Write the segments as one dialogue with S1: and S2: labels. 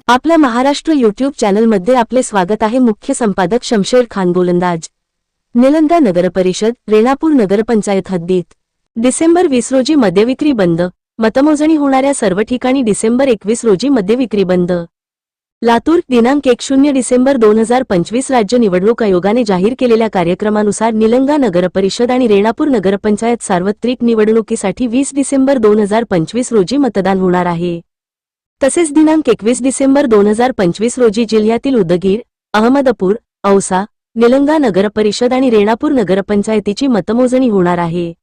S1: आपल्या महाराष्ट्र यूट्यूब चॅनलमध्ये आपले स्वागत आहे। मुख्य संपादक शमशेर खान गोलंदाज। निलंगा नगरपरिषद रेणापूर नगरपंचायत हद्दीत डिसेंबर 20 रोजी मद्यविक्री बंद। मतमोजणी होणाऱ्या सर्व ठिकाणी डिसेंबर 21 रोजी मद्यविक्री बंद। लातूर दिनांक 10 डिसेंबर 2025 राज्य निवडणूक आयोगाने जाहीर केलेल्या कार्यक्रमानुसार निलंगा नगरपरिषद आणि रेणापूर नगरपंचायत सार्वत्रिक निवडणुकीसाठी 20 डिसेंबर 2025 रोजी मतदान होणार आहे। तसेच दिनांक 21 डिसेंबर 2025 रोजी जिल्ह्यातील उदगीर, अहमदपूर, औसा, निलंगा नगरपरिषद आणि रेणापूर नगरपंचायतीची मतमोजणी होणार आहे।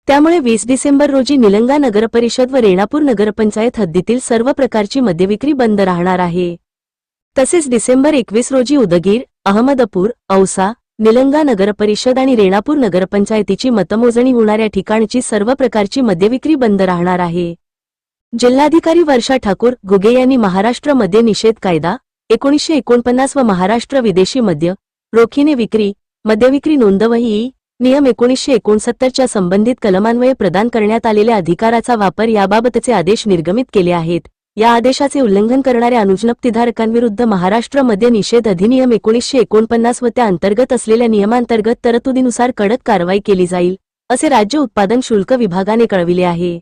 S1: त्यामुळे 20 डिसेंबर रोजी निलंगा नगरपरिषद व रेणापूर नगरपंचायत हद्दीतील सर्व प्रकारची मद्यविक्री बंद राहणार आहे। तसेच डिसेंबर 21 रोजी उदगीर, अहमदपूर, औसा, निलंगा नगरपरिषद आणि रेणापूर नगरपंचायतीची मतमोजणी होणाऱ्या ठिकाणची सर्व प्रकारची मद्यविक्री बंद राहणार आहे। जिल्हाधिकारी वर्षा ठाकूर घुगे यांनी महाराष्ट्र मद्य निषेध कायदा 1949 व महाराष्ट्र विदेशी मद्य रोखीने विक्री मद्यविक्री नोंदवही नियम 1969 च्या संबंधित कलमान्वये प्रदान करण्यात आलेल्या अधिकाराचा वापर याबाबतचे आदेश निर्गमित केले आहेत। या आदेशाचे उल्लंघन करणाऱ्या अनुज्ञप्तीधारकांविरुद्ध महाराष्ट्र मद्य निषेध अधिनियम 1949 व त्या अंतर्गत असलेल्या नियमांतर्गत तरतुदीनुसार कडक कारवाई केली जाईल, असे राज्य उत्पादन शुल्क विभागाने कळविले आहे।